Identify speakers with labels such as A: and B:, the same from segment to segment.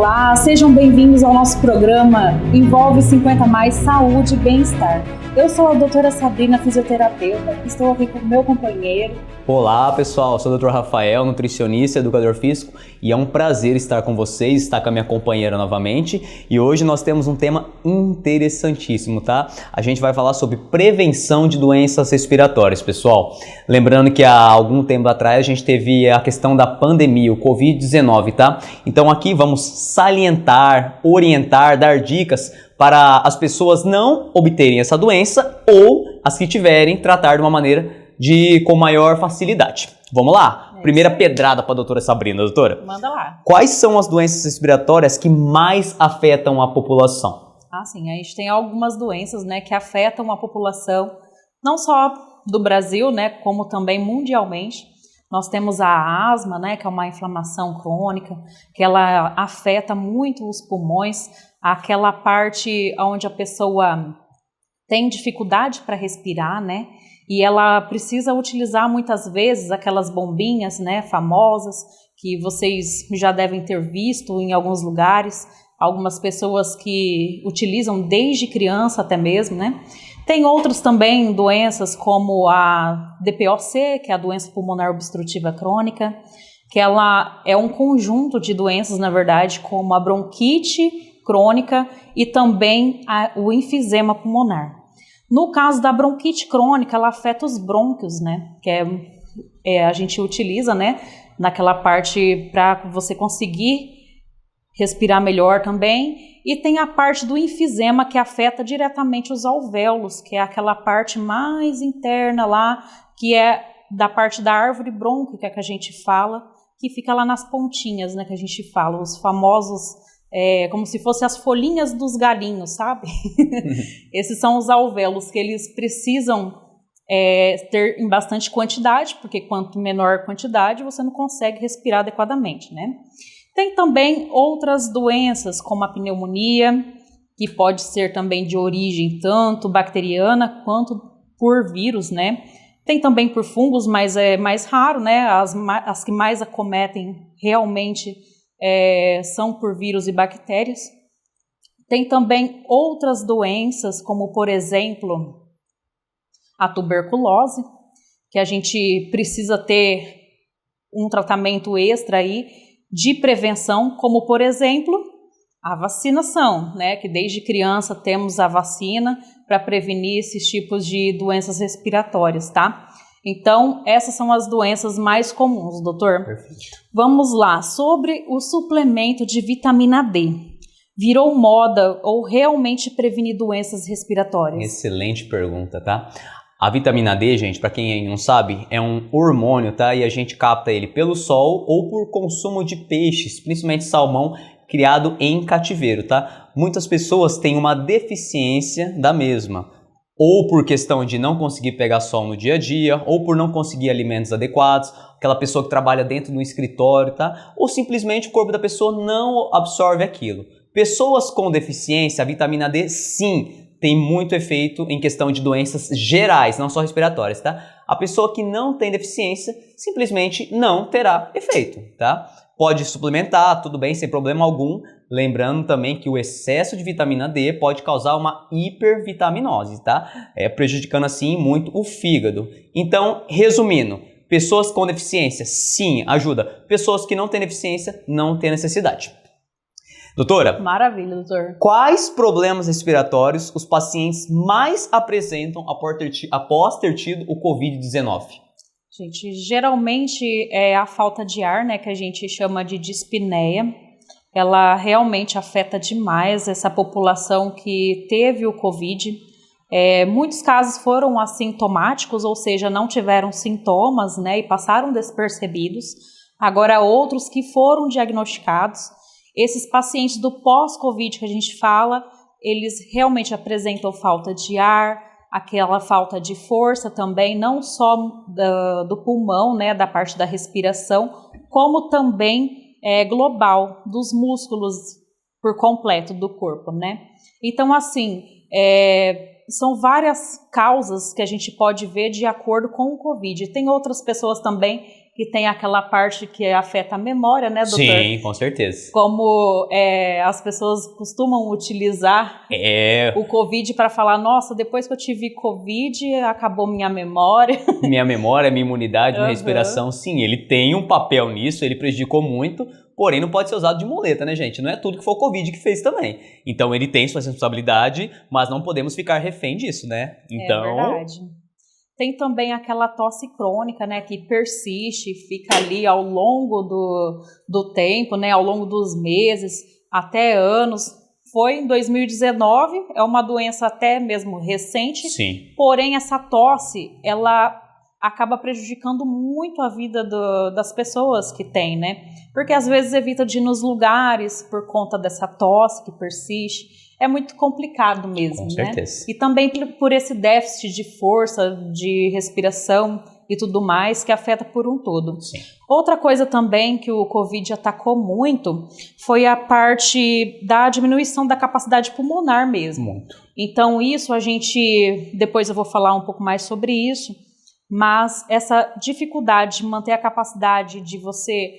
A: Olá, sejam bem-vindos ao nosso programa Envolve 50 Mais Saúde e Bem-Estar. Eu sou a doutora Sabrina, fisioterapeuta, estou aqui com o meu companheiro.
B: Olá pessoal, sou o Dr. Rafael, nutricionista, educador físico, e é um prazer estar com vocês, estar com a minha companheira novamente. E hoje nós temos um tema interessantíssimo, tá? A gente vai falar sobre prevenção de doenças respiratórias, pessoal. Lembrando que há algum tempo atrás a gente teve a questão da pandemia, o Covid-19, tá? Então aqui vamos salientar, orientar, dar dicas para as pessoas não obterem essa doença ou as que tiverem, tratar de uma maneira com maior facilidade. Vamos lá? Primeira pedrada para a doutora Sabrina, doutora.
A: Manda lá.
B: Quais são as doenças respiratórias que mais afetam a população?
A: Sim, a gente tem algumas doenças, né, que afetam a população, não só do Brasil, né, como também mundialmente. Nós temos a asma, né, que é uma inflamação crônica, que ela afeta muito os pulmões, aquela parte onde a pessoa tem dificuldade para respirar, né, e ela precisa utilizar muitas vezes aquelas bombinhas, né, famosas, que vocês já devem ter visto em alguns lugares, algumas pessoas que utilizam desde criança até mesmo, né. Tem outras também doenças como a DPOC, que é a doença pulmonar obstrutiva crônica, que ela é um conjunto de doenças, na verdade, como a bronquite crônica e também o enfisema pulmonar. No caso da bronquite crônica, ela afeta os brônquios, né? Que a gente utiliza, né? Naquela parte para você conseguir respirar melhor também. E tem a parte do enfisema que afeta diretamente os alvéolos, que é aquela parte mais interna lá, que é da parte da árvore brônquica que a gente fala, que fica lá nas pontinhas, né? Que a gente fala, os famosos... como se fossem as folhinhas dos galinhos, sabe? Esses são os alvéolos que eles precisam ter em bastante quantidade, porque quanto menor a quantidade, você não consegue respirar adequadamente, né? Tem também outras doenças, como a pneumonia, que pode ser também de origem tanto bacteriana quanto por vírus, né? Tem também por fungos, mas é mais raro, né? As que mais acometem realmente são por vírus e bactérias. Tem também outras doenças, como por exemplo a tuberculose, que a gente precisa ter um tratamento extra aí de prevenção, como por exemplo a vacinação, né? Que desde criança temos a vacina para prevenir esses tipos de doenças respiratórias, tá? Então, essas são as doenças mais comuns, doutor.
B: Perfeito.
A: Vamos lá, sobre o suplemento de vitamina D. Virou moda ou realmente previne doenças respiratórias?
B: Excelente pergunta, tá? A vitamina D, gente, para quem não sabe, é um hormônio, tá? E a gente capta ele pelo sol ou por consumo de peixes, principalmente salmão, criado em cativeiro, tá? Muitas pessoas têm uma deficiência da mesma. Ou por questão de não conseguir pegar sol no dia a dia, ou por não conseguir alimentos adequados, aquela pessoa que trabalha dentro do escritório, tá? Ou simplesmente o corpo da pessoa não absorve aquilo. Pessoas com deficiência, a vitamina D, sim, tem muito efeito em questão de doenças gerais, não só respiratórias, tá? A pessoa que não tem deficiência, simplesmente não terá efeito, tá? Pode suplementar, tudo bem, sem problema algum. Lembrando também que o excesso de vitamina D pode causar uma hipervitaminose, tá? Prejudicando assim muito o fígado. Então, resumindo, pessoas com deficiência, sim, ajuda. Pessoas que não têm deficiência, não têm necessidade. Doutora?
A: Maravilha, doutor.
B: Quais problemas respiratórios os pacientes mais apresentam após ter tido o Covid-19?
A: Gente, geralmente é a falta de ar, né, que a gente chama de dispneia. Ela realmente afeta demais essa população que teve o Covid. Muitos casos foram assintomáticos, ou seja, não tiveram sintomas, né, e passaram despercebidos. Agora, outros que foram diagnosticados, esses pacientes do pós-Covid que a gente fala, eles realmente apresentam falta de ar, aquela falta de força também, não só do pulmão, né, da parte da respiração, como também global, dos músculos por completo do corpo, né? Então, assim, são várias causas que a gente pode ver de acordo com o Covid. Tem outras pessoas também que tem aquela parte que afeta a memória, né, doutor?
B: Sim, com certeza.
A: Como as pessoas costumam utilizar o Covid para falar, nossa, depois que eu tive Covid, acabou minha memória.
B: Minha memória, minha imunidade, minha respiração, sim, ele tem um papel nisso, ele prejudicou muito, porém não pode ser usado de muleta, né, gente? Não é tudo que foi o Covid que fez também. Então ele tem sua responsabilidade, mas não podemos ficar refém disso, né? Então...
A: É verdade. Tem também aquela tosse crônica, né, que persiste, fica ali ao longo do tempo, né, ao longo dos meses, até anos. Foi em 2019, é uma doença até mesmo recente.
B: Sim.
A: Porém, essa tosse, ela acaba prejudicando muito a vida das pessoas que tem, né? Porque às vezes evita de ir nos lugares por conta dessa tosse que persiste. É muito complicado mesmo,
B: Com certeza.
A: né? E também por esse déficit de força, de respiração e tudo mais, que afeta por um todo.
B: Sim.
A: Outra coisa também que o Covid atacou muito foi a parte da diminuição da capacidade pulmonar mesmo.
B: Muito.
A: Então isso depois eu vou falar um pouco mais sobre isso, mas essa dificuldade de manter a capacidade de você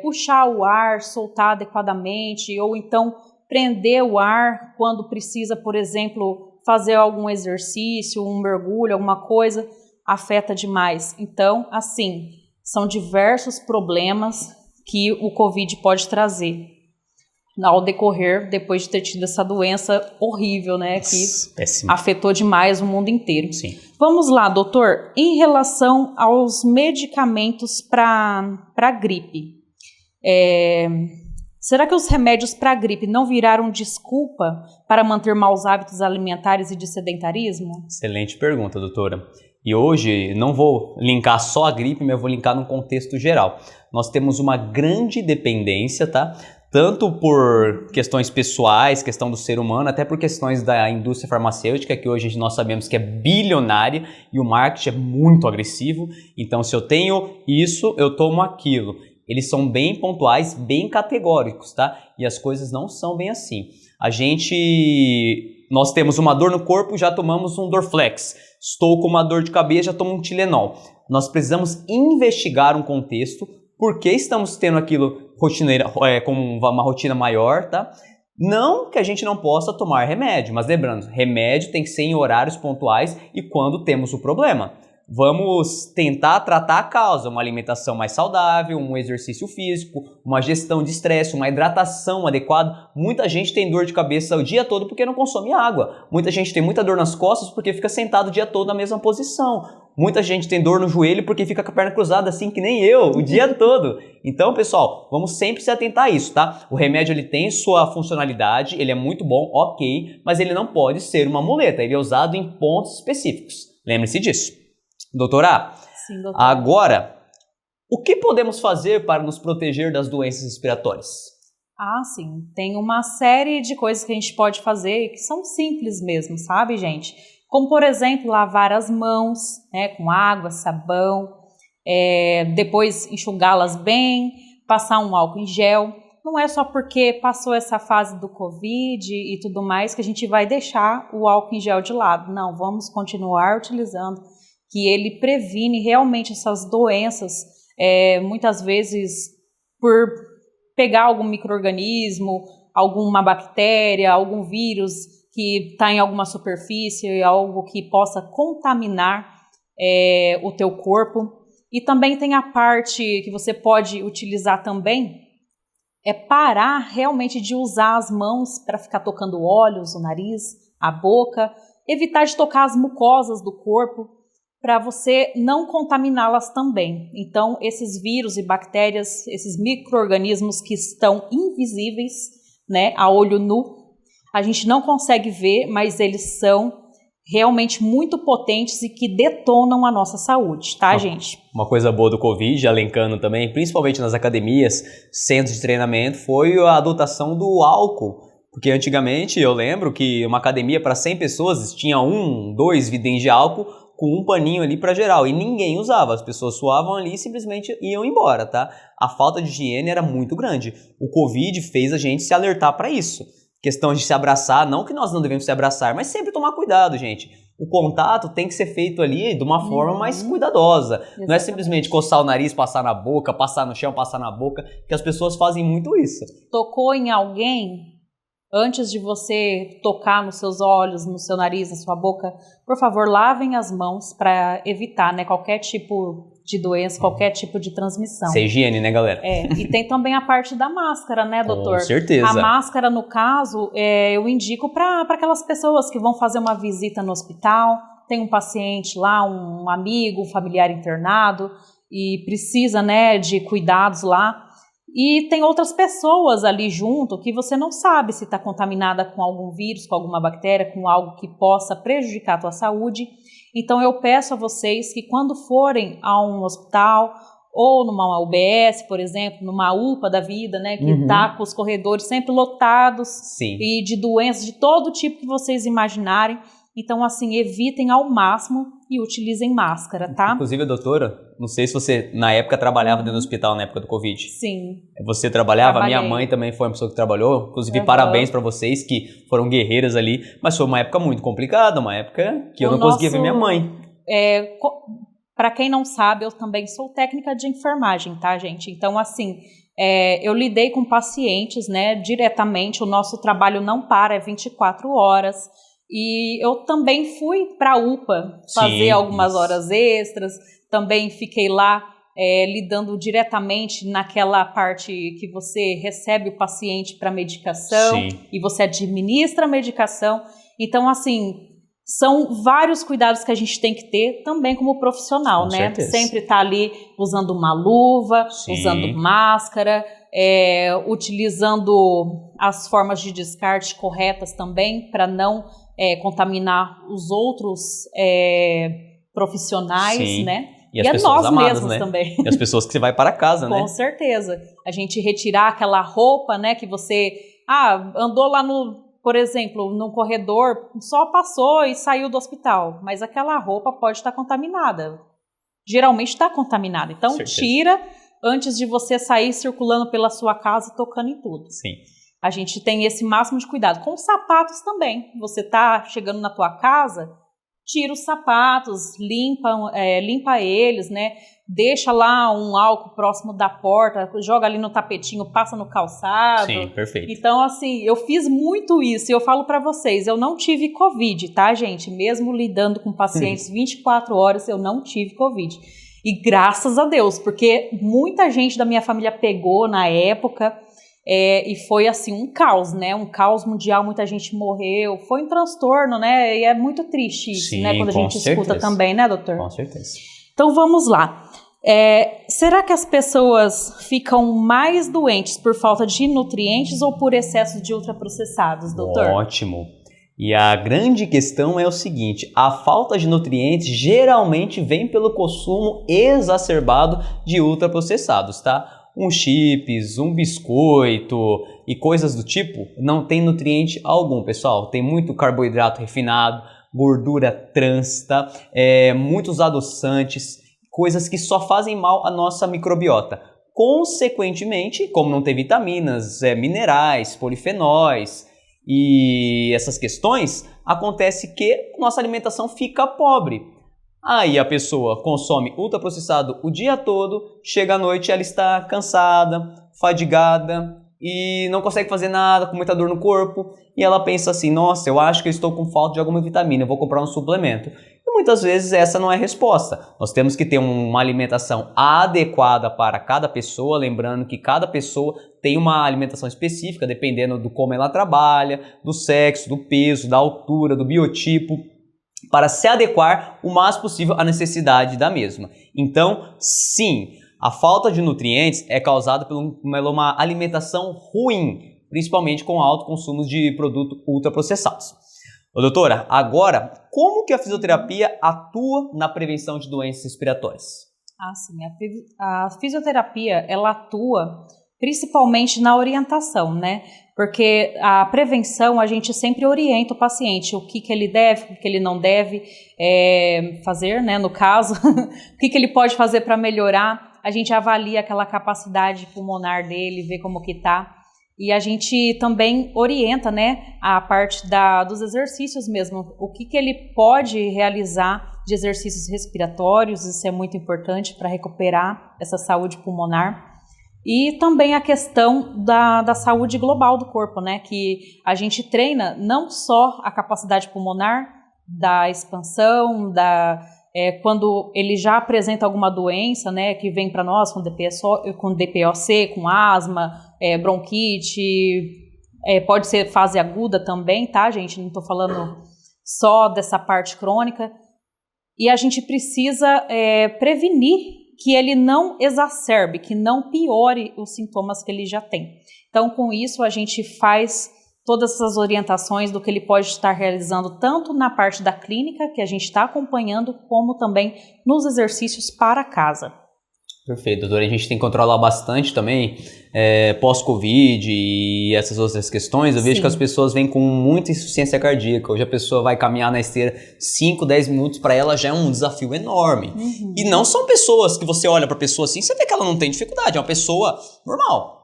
A: puxar o ar, soltar adequadamente, ou então prender o ar quando precisa, por exemplo, fazer algum exercício, um mergulho, alguma coisa, afeta demais. Então, assim, são diversos problemas que o Covid pode trazer ao decorrer, depois de ter tido essa doença horrível, né, que
B: péssimo.
A: Afetou demais o mundo inteiro.
B: Sim.
A: Vamos lá, doutor, em relação aos medicamentos para gripe, será que os remédios para gripe não viraram desculpa para manter maus hábitos alimentares e de sedentarismo?
B: Excelente pergunta, doutora. E hoje não vou linkar só a gripe, mas eu vou linkar num contexto geral. Nós temos uma grande dependência, tá? Tanto por questões pessoais, questão do ser humano, até por questões da indústria farmacêutica, que hoje nós sabemos que é bilionária e o marketing é muito agressivo. Então, se eu tenho isso, eu tomo aquilo. Eles são bem pontuais, bem categóricos, tá? E as coisas não são bem assim. Nós temos uma dor no corpo, já tomamos um Dorflex. Estou com uma dor de cabeça, já tomo um Tilenol. Nós precisamos investigar um contexto, por que estamos tendo aquilo rotineira, com uma rotina maior, tá? Não que a gente não possa tomar remédio, mas lembrando, remédio tem que ser em horários pontuais e quando temos o problema. Vamos tentar tratar a causa, uma alimentação mais saudável, um exercício físico, uma gestão de estresse, uma hidratação adequada. Muita gente tem dor de cabeça o dia todo porque não consome água. Muita gente tem muita dor nas costas porque fica sentado o dia todo na mesma posição. Muita gente tem dor no joelho porque fica com a perna cruzada assim que nem eu, o dia todo. Então, pessoal, vamos sempre se atentar a isso, tá? O remédio ele tem sua funcionalidade, ele é muito bom, ok, mas ele não pode ser uma muleta, ele é usado em pontos específicos. Lembre-se disso. Doutora,
A: Sim, doutor.
B: Agora, o que podemos fazer para nos proteger das doenças respiratórias?
A: Ah, sim. Tem uma série de coisas que a gente pode fazer que são simples mesmo, sabe, gente? Como, por exemplo, lavar as mãos, né, com água, sabão, depois enxugá-las bem, passar um álcool em gel. Não é só porque passou essa fase do Covid e tudo mais que a gente vai deixar o álcool em gel de lado. Não, vamos continuar utilizando, que ele previne realmente essas doenças, muitas vezes por pegar algum micro-organismo, alguma bactéria, algum vírus que está em alguma superfície, algo que possa contaminar o teu corpo. E também tem a parte que você pode utilizar também, parar realmente de usar as mãos para ficar tocando olhos, o nariz, a boca, evitar de tocar as mucosas do corpo, para você não contaminá-las também. Então, esses vírus e bactérias, esses micro-organismos que estão invisíveis, né, a olho nu, a gente não consegue ver, mas eles são realmente muito potentes e que detonam a nossa saúde, tá, gente?
B: Uma coisa boa do Covid, alencando também, principalmente nas academias, centros de treinamento, foi a adotação do álcool. Porque antigamente, eu lembro que uma academia para 100 pessoas tinha 1, 2 vidrinhos de álcool, com um paninho ali para geral, e ninguém usava, as pessoas suavam ali e simplesmente iam embora, tá? A falta de higiene era muito grande. O Covid fez a gente se alertar para isso. Questão de se abraçar, não que nós não devemos se abraçar, mas sempre tomar cuidado, gente. o contato tem que ser feito ali de uma forma mais cuidadosa.
A: Exatamente.
B: Não é simplesmente coçar o nariz, passar na boca, passar no chão, passar na boca, que as pessoas fazem muito isso.
A: Tocou em alguém, antes de você tocar nos seus olhos, no seu nariz, na sua boca, por favor, lavem as mãos para evitar, né, qualquer tipo de doença, qualquer tipo de transmissão.
B: Isso é higiene, né, galera?
A: E tem também a parte da máscara, né, doutor?
B: Com certeza.
A: A máscara, no caso, eu indico para aquelas pessoas que vão fazer uma visita no hospital, tem um paciente lá, um amigo, um familiar internado e precisa, né, de cuidados lá. E tem outras pessoas ali junto que você não sabe se está contaminada com algum vírus, com alguma bactéria, com algo que possa prejudicar a tua saúde. Então eu peço a vocês que quando forem a um hospital ou numa UBS, por exemplo, numa UPA da vida, né, que está com os corredores sempre lotados e de doenças de todo tipo que vocês imaginarem. Então, assim, evitem ao máximo e utilizem máscara, tá?
B: Inclusive, doutora, não sei se você, na época, trabalhava dentro do hospital, na época do Covid.
A: Sim.
B: Você trabalhava?
A: Trabalhei.
B: Minha mãe também foi uma pessoa que trabalhou. Inclusive, parabéns para vocês que foram guerreiras ali. Mas foi uma época muito complicada, uma época que eu não conseguia ver minha mãe.
A: Para quem não sabe, eu também sou técnica de enfermagem, tá, gente? Então, assim, eu lidei com pacientes, né, diretamente. O nosso trabalho não para, é 24 horas. E eu também fui para a UPA fazer algumas horas extras, também fiquei lá lidando diretamente naquela parte que você recebe o paciente para medicação e você administra a medicação. Então, assim, são vários cuidados que a gente tem que ter também como profissional,
B: Com
A: né?
B: certeza.
A: Sempre estar ali usando uma luva, usando máscara, utilizando as formas de descarte corretas também para não contaminar os outros profissionais, né?
B: E as pessoas
A: nós
B: amadas,
A: mesmos
B: né?
A: também.
B: E as pessoas que você vai para casa, né?
A: Com certeza. A gente retirar aquela roupa, né, que você andou lá por exemplo, no corredor, só passou e saiu do hospital, mas aquela roupa pode estar contaminada. Geralmente está contaminada. Então, tira antes de você sair circulando pela sua casa e tocando em tudo.
B: Sim.
A: A gente tem esse máximo de cuidado. Com os sapatos também. Você está chegando na tua casa, tira os sapatos, limpa eles, né? Deixa lá um álcool próximo da porta, joga ali no tapetinho, passa no calçado.
B: Sim, perfeito.
A: Então, assim, eu fiz muito isso e eu falo para vocês, eu não tive Covid, tá, gente? Mesmo lidando com pacientes 24 horas, eu não tive Covid. E graças a Deus, porque muita gente da minha família pegou na época. E foi assim um caos, né? Um caos mundial, muita gente morreu, foi um transtorno, né? E é muito triste isso, né? Quando a gente escuta também, né, doutor?
B: Com certeza.
A: Então vamos lá. Será que as pessoas ficam mais doentes por falta de nutrientes ou por excesso de ultraprocessados, doutor?
B: Ótimo. E a grande questão é o seguinte, a falta de nutrientes geralmente vem pelo consumo exacerbado de ultraprocessados, tá? Chips, biscoito e coisas do tipo não tem nutriente algum, pessoal. Tem muito carboidrato refinado, gordura trans, tá? Muitos adoçantes, coisas que só fazem mal à nossa microbiota. Consequentemente, como não tem vitaminas, minerais, polifenóis e essas questões, acontece que nossa alimentação fica pobre. Aí a pessoa consome ultraprocessado o dia todo, chega à noite ela está cansada, fadigada e não consegue fazer nada, com muita dor no corpo. E ela pensa assim, nossa, eu acho que eu estou com falta de alguma vitamina, eu vou comprar um suplemento. E muitas vezes essa não é a resposta. Nós temos que ter uma alimentação adequada para cada pessoa, lembrando que cada pessoa tem uma alimentação específica, dependendo do como ela trabalha, do sexo, do peso, da altura, do biotipo, para se adequar o mais possível à necessidade da mesma. Então, sim, a falta de nutrientes é causada por uma alimentação ruim, principalmente com alto consumo de produtos ultraprocessados. Doutora, agora, como que a fisioterapia atua na prevenção de doenças respiratórias?
A: Sim, a fisioterapia, ela atua principalmente na orientação, né? Porque a prevenção, a gente sempre orienta o paciente, o que ele deve, o que ele não deve fazer, né? No caso, o que ele pode fazer para melhorar. A gente avalia aquela capacidade pulmonar dele, vê como que tá. E a gente também orienta, né, a parte dos exercícios mesmo, o que ele pode realizar de exercícios respiratórios, isso é muito importante para recuperar essa saúde pulmonar. E também a questão da saúde global do corpo, né, que a gente treina não só a capacidade pulmonar, da expansão, quando ele já apresenta alguma doença, né, que vem para nós com DPOC, com asma, bronquite, pode ser fase aguda também, tá, gente? Não estou falando só dessa parte crônica. E a gente precisa prevenir que ele não exacerbe, que não piore os sintomas que ele já tem. Então, com isso, a gente faz todas essas orientações do que ele pode estar realizando, tanto na parte da clínica, que a gente está acompanhando, como também nos exercícios para casa.
B: Perfeito, doutora. A gente tem que controlar bastante também pós-Covid e essas outras questões. Eu vejo que as pessoas vêm com muita insuficiência cardíaca. Hoje a pessoa vai caminhar na esteira 5, 10 minutos, para ela já é um desafio enorme. E não são pessoas que você olha para a pessoa assim, você vê que ela não tem dificuldade, é uma pessoa normal.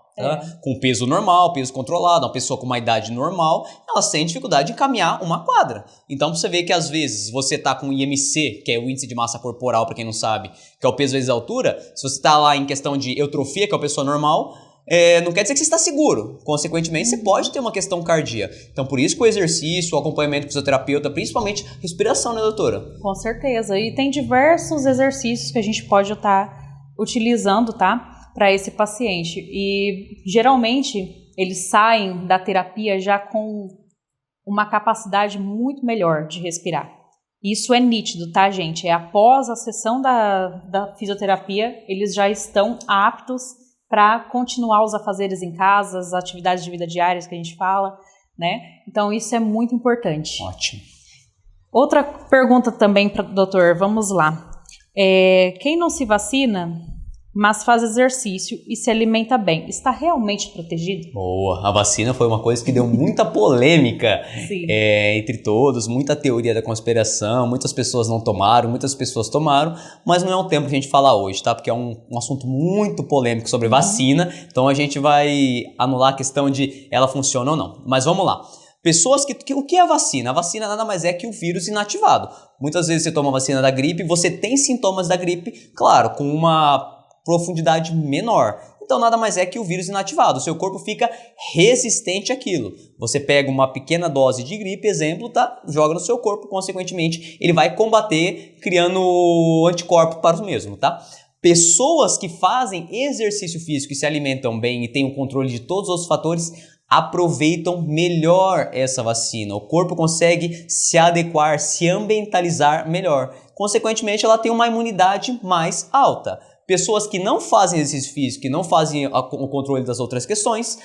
B: Com peso normal, peso controlado, uma pessoa com uma idade normal, ela tem dificuldade de caminhar uma quadra. Então você vê que às vezes você tá com IMC, que é o índice de massa corporal, para quem não sabe, que é o peso vezes a altura, se você tá lá em questão de eutrofia, que é a pessoa normal, não quer dizer que você está seguro. Consequentemente, você pode ter uma questão cardíaca. Então, por isso que o exercício, o acompanhamento do fisioterapeuta, principalmente respiração, né, doutora? Com
A: certeza. E tem diversos exercícios que a gente pode estar utilizando, tá? Para esse paciente. E geralmente eles saem da terapia já com uma capacidade muito melhor de respirar. Isso é nítido, tá, gente? Após a sessão da fisioterapia, eles já estão aptos para continuar os afazeres em casa, as atividades de vida diárias que a gente fala, né? Então isso é muito importante.
B: Ótimo.
A: Outra pergunta também para o doutor, vamos lá. Quem não se vacina, mas faz exercício e se alimenta bem, está realmente protegido?
B: Boa, a vacina foi uma coisa que deu muita polêmica entre todos, muita teoria da conspiração, muitas pessoas não tomaram, muitas pessoas tomaram, mas não é o tempo que a gente falar hoje, tá? Porque é um assunto muito polêmico sobre vacina, então a gente vai anular a questão de ela funciona ou não. Mas vamos lá. Pessoas o que é a vacina? A vacina nada mais é que o vírus inativado. Muitas vezes você toma a vacina da gripe, você tem sintomas da gripe, claro, com uma profundidade menor. Então nada mais é que o vírus inativado. O seu corpo fica resistente àquilo. Você pega uma pequena dose de gripe, exemplo, tá? Joga no seu corpo, consequentemente ele vai combater criando anticorpos para o mesmo, tá? Pessoas que fazem exercício físico e se alimentam bem e têm o controle de todos os fatores aproveitam melhor essa vacina. O corpo consegue se adequar, se ambientalizar melhor. Consequentemente, ela tem uma imunidade mais alta. Pessoas que não fazem exercício físico, que não fazem o controle das outras questões,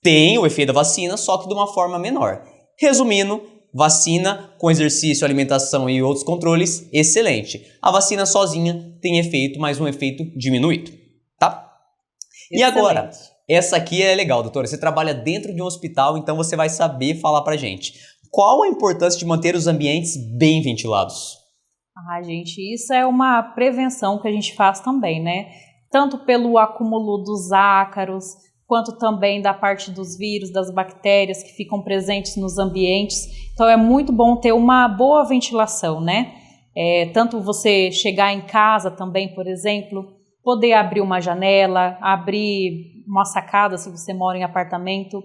B: têm o efeito da vacina, só que de uma forma menor. Resumindo, vacina com exercício, alimentação e outros controles, excelente. A vacina sozinha tem efeito, mas um efeito diminuído, tá? Excelente. E agora, essa aqui é legal, doutora. Você trabalha dentro de um hospital, então você vai saber falar pra gente. Qual a importância de manter os ambientes bem ventilados?
A: Gente, isso é uma prevenção que a gente faz também, né? Tanto pelo acúmulo dos ácaros, quanto também da parte dos vírus, das bactérias que ficam presentes nos ambientes. Então é muito bom ter uma boa ventilação, né? Tanto você chegar em casa também, por exemplo, poder abrir uma janela, abrir uma sacada se você mora em apartamento,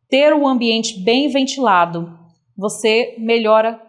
A: ter o ambiente bem ventilado, você melhora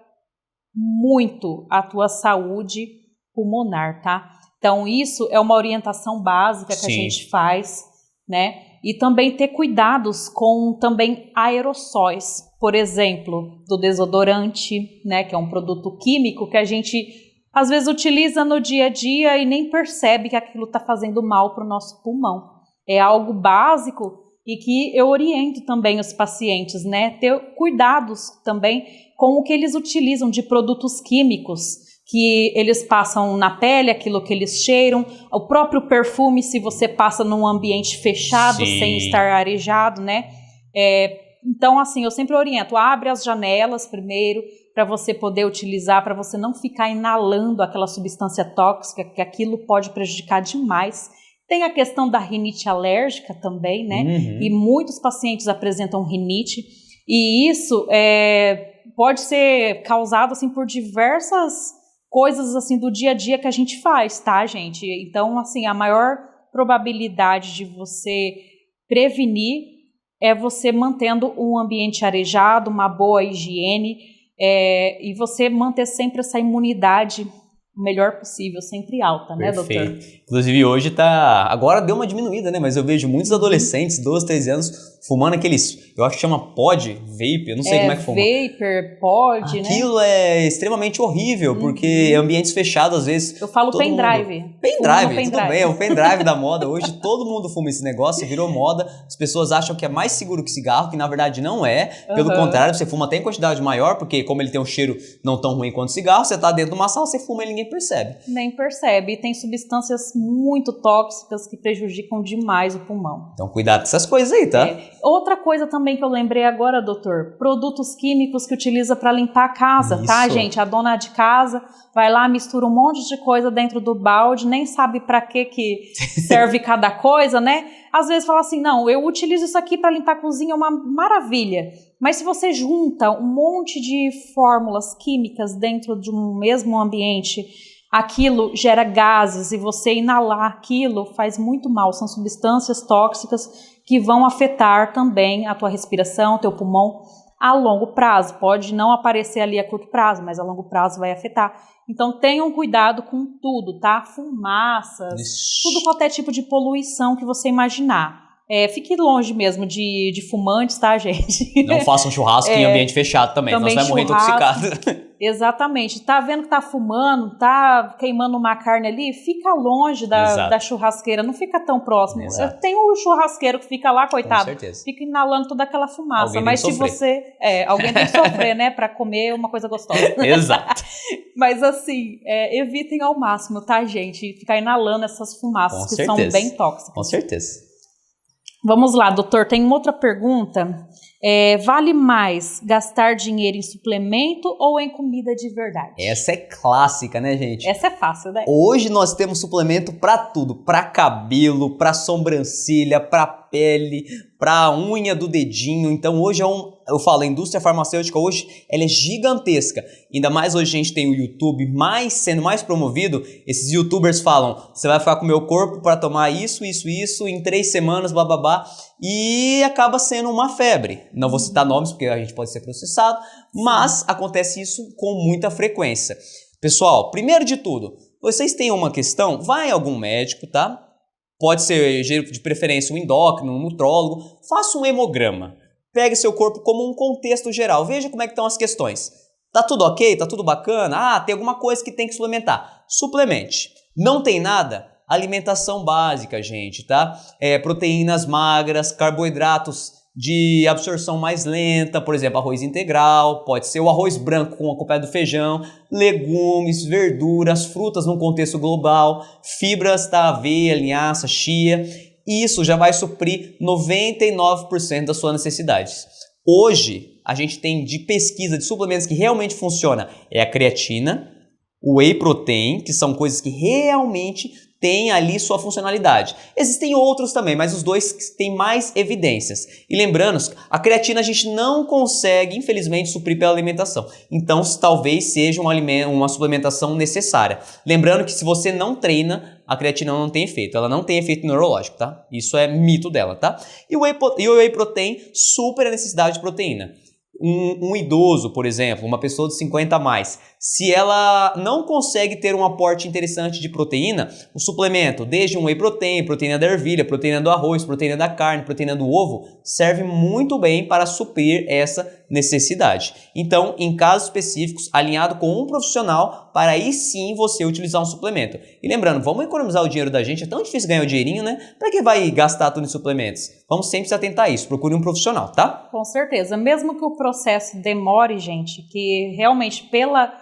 A: muito a tua saúde pulmonar, tá? Então isso é uma orientação básica que a gente faz, né? E também ter cuidados com também aerossóis, por exemplo, do desodorante, né? Que é um produto químico que a gente às vezes utiliza no dia a dia e nem percebe que aquilo está fazendo mal para o nosso pulmão. É algo básico e que eu oriento também os pacientes, né? Ter cuidados também com o que eles utilizam de produtos químicos, que eles passam na pele, aquilo que eles cheiram, o próprio perfume, se você passa num ambiente fechado, sem estar arejado, né? Então, assim, eu sempre oriento, abre as janelas primeiro, para você poder utilizar, para você não ficar inalando aquela substância tóxica, que aquilo pode prejudicar demais. Tem a questão da rinite alérgica também, né? E muitos pacientes apresentam rinite. E isso pode ser causado, assim, por diversas coisas, assim, do dia a dia que a gente faz, tá, gente? Então, assim, a maior probabilidade de você prevenir é você mantendo um ambiente arejado, uma boa higiene, e você manter sempre essa imunidade o melhor possível, sempre alta, né,
B: Perfeito.
A: doutor?
B: Inclusive hoje agora deu uma diminuída, né, mas eu vejo muitos adolescentes, 12, 13 anos, fumando aqueles, eu acho que chama pod, vape, eu não sei como é que fuma.
A: Vapor, pod, né?
B: Aquilo é extremamente horrível, porque ambientes fechados, às vezes...
A: Eu falo pendrive.
B: Pendrive, tudo bem, é o pendrive da moda. Hoje todo mundo fuma esse negócio, virou moda. As pessoas acham que é mais seguro que cigarro, que na verdade não é. Pelo contrário, você fuma até em quantidade maior, porque como ele tem um cheiro não tão ruim quanto cigarro, você tá dentro de uma sala, você fuma e ninguém percebe.
A: Nem percebe. E tem substâncias muito tóxicas que prejudicam demais o pulmão.
B: Então cuidado com essas coisas aí, tá?
A: Outra coisa também que eu lembrei agora, doutor, produtos químicos que utiliza para limpar a casa, tá, gente? A dona de casa vai lá, mistura um monte de coisa dentro do balde, nem sabe para que serve cada coisa, né? Às vezes fala assim, não, eu utilizo isso aqui para limpar a cozinha, é uma maravilha. Mas se você junta um monte de fórmulas químicas dentro de um mesmo ambiente, aquilo gera gases e você inalar aquilo faz muito mal. São substâncias tóxicas que vão afetar também a tua respiração, teu pulmão a longo prazo. Pode não aparecer ali a curto prazo, mas a longo prazo vai afetar. Então tenham cuidado com tudo, tá? Fumaças, tudo qualquer tipo de poluição que você imaginar. Fique longe mesmo de fumantes, tá, gente?
B: Não façam churrasco em ambiente fechado também, senão você vai morrer intoxicado.
A: Exatamente. Tá vendo que tá fumando, tá queimando uma carne ali? Fica longe da churrasqueira, não fica tão próximo. Tem um churrasqueiro que fica lá, coitado,
B: com certeza.
A: Fica inalando toda aquela fumaça.
B: Alguém
A: mas
B: tem que
A: se você... alguém tem que sofrer, né, pra comer uma coisa gostosa.
B: Exato.
A: Mas assim, evitem ao máximo, tá, gente? Ficar inalando essas fumaças que são bem tóxicas.
B: Com certeza.
A: Vamos lá, doutor, tem uma outra pergunta. Vale mais gastar dinheiro em suplemento ou em comida de verdade?
B: Essa é clássica, né, gente?
A: Essa é fácil, né?
B: Hoje nós temos suplemento para tudo, para cabelo, para sobrancelha, para pele, para unha do dedinho. Então hoje eu falo, a indústria farmacêutica hoje ela é gigantesca. Ainda mais hoje a gente tem o YouTube sendo mais promovido. Esses YouTubers falam, você vai ficar com o meu corpo para tomar isso, em 3 semanas, bababá. E acaba sendo uma febre. Não vou citar nomes porque a gente pode ser processado, mas acontece isso com muita frequência. Pessoal, primeiro de tudo, vocês têm uma questão, vai em algum médico, tá? Pode ser de preferência um endócrino, um nutrólogo, faça um hemograma. Pegue seu corpo como um contexto geral, veja como é que estão as questões. Tá tudo ok? Tá tudo bacana? Tem alguma coisa que tem que suplementar. Suplemente. Não tem nada? Alimentação básica, gente, tá? Proteínas magras, carboidratos de absorção mais lenta, por exemplo, arroz integral, pode ser o arroz branco com acompanhado do feijão, legumes, verduras, frutas num contexto global, fibras, tá? Aveia, linhaça, chia. Isso já vai suprir 99% das suas necessidades. Hoje, a gente tem de pesquisa de suplementos que realmente funciona, a creatina, o whey protein, que são coisas que realmente têm ali sua funcionalidade. Existem outros também, mas os dois têm mais evidências. E lembrando, a creatina a gente não consegue, infelizmente, suprir pela alimentação. Então, talvez seja uma suplementação necessária. Lembrando que se você não treina, a creatina não tem efeito. Ela não tem efeito neurológico, tá? Isso é mito dela, tá? E o whey protein supera a necessidade de proteína. Um idoso, por exemplo, uma pessoa de 50 a mais, se ela não consegue ter um aporte interessante de proteína, o suplemento, desde um whey protein, proteína da ervilha, proteína do arroz, proteína da carne, proteína do ovo, serve muito bem para suprir essa necessidade. Então, em casos específicos, alinhado com um profissional, para aí sim você utilizar um suplemento. E lembrando, vamos economizar o dinheiro da gente, é tão difícil ganhar o dinheirinho, né? Para que vai gastar tudo em suplementos? Vamos sempre se atentar a isso, procure um profissional, tá?
A: Com certeza, mesmo que o processo demore, gente, que realmente pela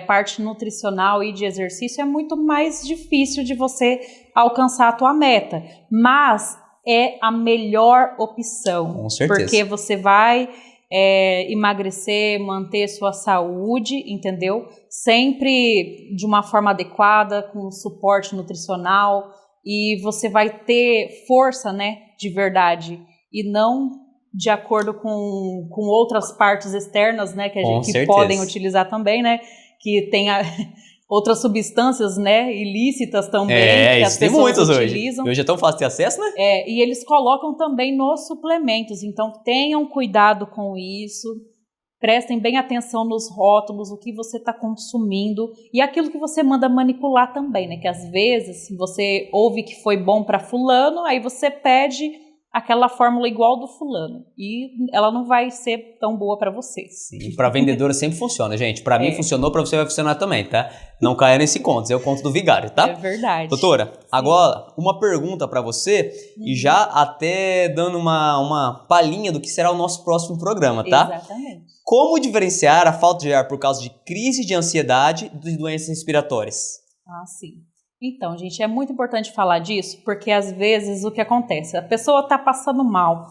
A: parte nutricional e de exercício é muito mais difícil de você alcançar a tua meta, mas é a melhor opção.
B: Com certeza.
A: Porque você vai emagrecer, manter sua saúde, entendeu? Sempre de uma forma adequada, com suporte nutricional e você vai ter força, né, de verdade, e não de acordo com outras partes externas, né, que podem utilizar também, né, que tem outras substâncias, né, ilícitas também, que as pessoas utilizam.
B: Hoje é tão fácil ter acesso, né?
A: E eles colocam também nos suplementos, então tenham cuidado com isso, prestem bem atenção nos rótulos, o que você está consumindo e aquilo que você manda manipular também, né, que às vezes você ouve que foi bom para fulano, aí você pede aquela fórmula igual do fulano e ela não vai ser tão boa para você.
B: Sim, para vendedora sempre funciona, gente. Para mim funcionou, para você vai funcionar também, tá? Não caia nesse conto, é o conto do vigário, tá?
A: É verdade.
B: Doutora, agora uma pergunta para você e já até dando uma palhinha do que será o nosso próximo programa, tá?
A: Exatamente.
B: Como diferenciar a falta de ar por causa de crise de ansiedade de doenças respiratórias?
A: Ah, sim. Então, gente, é muito importante falar disso, porque às vezes o que acontece? A pessoa está passando mal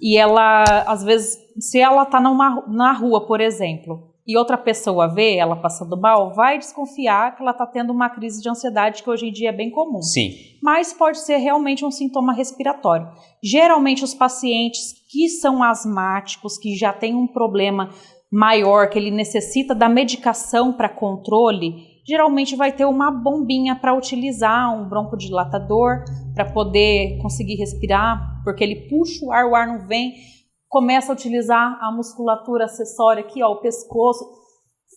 A: e ela, às vezes, se ela está na rua, por exemplo, e outra pessoa vê ela passando mal, vai desconfiar que ela está tendo uma crise de ansiedade, que hoje em dia é bem comum.
B: Sim.
A: Mas pode ser realmente um sintoma respiratório. Geralmente os pacientes que são asmáticos, que já têm um problema maior, que ele necessita da medicação para controle, geralmente vai ter uma bombinha para utilizar, um broncodilatador, para poder conseguir respirar, porque ele puxa o ar não vem, começa a utilizar a musculatura acessória aqui, ó, o pescoço,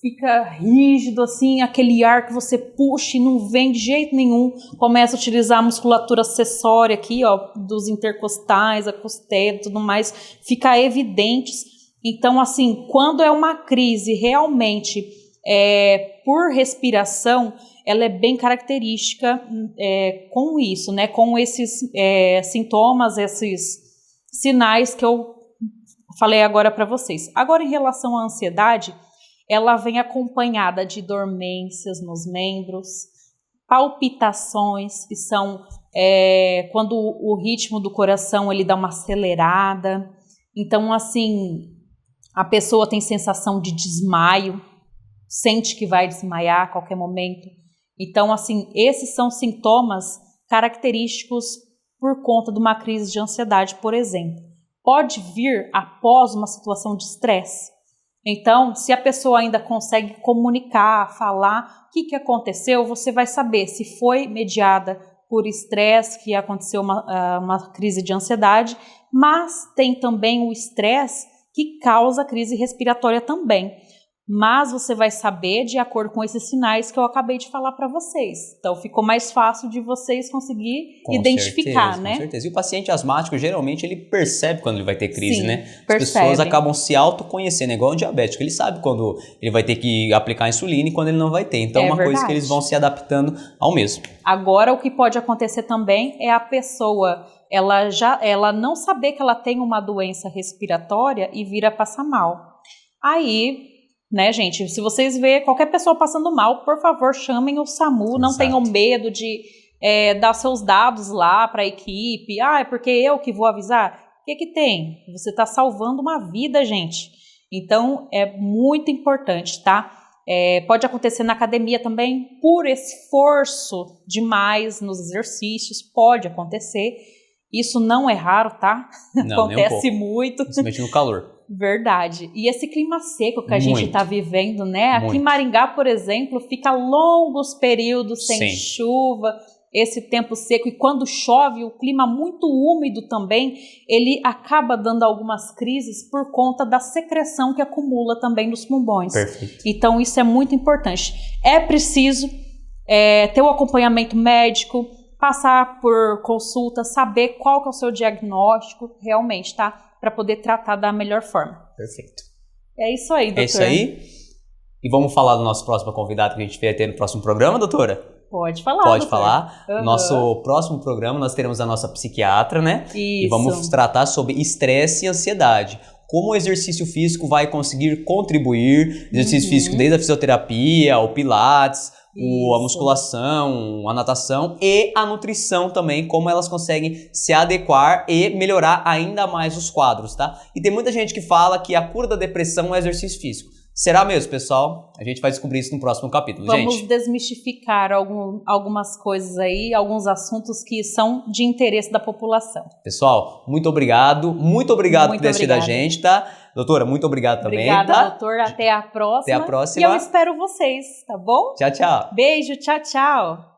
A: fica rígido assim, aquele ar que você puxa e não vem de jeito nenhum, começa a utilizar a musculatura acessória aqui, ó, dos intercostais, a costela e tudo mais, fica evidentes. Então, assim, quando é uma crise realmente por respiração, ela é bem característica com isso, né? Com esses sintomas, esses sinais que eu falei agora para vocês. Agora, em relação à ansiedade, ela vem acompanhada de dormências nos membros, palpitações, que são quando o ritmo do coração ele dá uma acelerada. Então, assim, a pessoa tem sensação de desmaio, sente que vai desmaiar a qualquer momento. Então, assim, esses são sintomas característicos por conta de uma crise de ansiedade, por exemplo. Pode vir após uma situação de estresse. Então, se a pessoa ainda consegue comunicar, falar o que aconteceu, você vai saber se foi mediada por estresse, que aconteceu uma crise de ansiedade, mas tem também o estresse que causa crise respiratória também. Mas você vai saber de acordo com esses sinais que eu acabei de falar para vocês. Então, ficou mais fácil de vocês conseguir identificar, né?
B: Com certeza. E o paciente asmático, geralmente, ele percebe quando ele vai ter crise,
A: sim,
B: né? As
A: percebe.
B: pessoas acabam se autoconhecendo, igual o diabético. Ele sabe quando ele vai ter que aplicar insulina e quando ele não vai ter. Então, é uma coisa que eles vão se adaptando ao mesmo.
A: Agora, o que pode acontecer também é a pessoa ela não saber que ela tem uma doença respiratória e vir a passar mal. Aí, né, gente, se vocês verem qualquer pessoa passando mal, por favor, chamem o SAMU,
B: Exato.
A: Não tenham medo de dar seus dados lá para a equipe. É porque eu que vou avisar? O que tem? Você está salvando uma vida, gente. Então, é muito importante, tá? Pode acontecer na academia também, por esforço demais nos exercícios, pode acontecer. Isso não é raro, tá?
B: Não,
A: acontece muito.
B: Principalmente no calor.
A: Verdade. E esse clima seco que a gente está vivendo, né? Aqui
B: Muito.
A: em Maringá, por exemplo, fica longos períodos sem chuva, esse tempo seco. E quando chove, o clima muito úmido também, ele acaba dando algumas crises por conta da secreção que acumula também nos pulmões.
B: Perfeito.
A: Então, isso é muito importante. É preciso ter o acompanhamento médico, passar por consulta, saber qual que é o seu diagnóstico realmente, tá? Para poder tratar da melhor forma.
B: Perfeito.
A: É isso aí, doutor.
B: É isso aí. E vamos falar do nosso próximo convidado que a gente vai ter no próximo programa, doutora?
A: Pode falar,
B: Pode
A: doutor.
B: falar.
A: Uhum.
B: Nosso próximo programa nós teremos a nossa psiquiatra, né?
A: Isso.
B: E vamos tratar sobre estresse e ansiedade. Como o exercício físico vai conseguir contribuir, exercício físico desde a fisioterapia, o pilates, a musculação, a natação e a nutrição também, como elas conseguem se adequar e melhorar ainda mais os quadros, tá? E tem muita gente que fala que a cura da depressão é exercício físico. Será mesmo, pessoal? A gente vai descobrir isso no próximo capítulo,
A: Vamos
B: gente.
A: desmistificar algumas coisas aí, alguns assuntos que são de interesse da população.
B: Pessoal, muito obrigado. Muito obrigado por ter assistido a gente, tá? Doutora, muito obrigado também,
A: Obrigada,
B: tá?
A: doutor. Até a próxima.
B: Até a próxima.
A: E eu espero vocês, tá bom?
B: Tchau, tchau.
A: Beijo, tchau, tchau.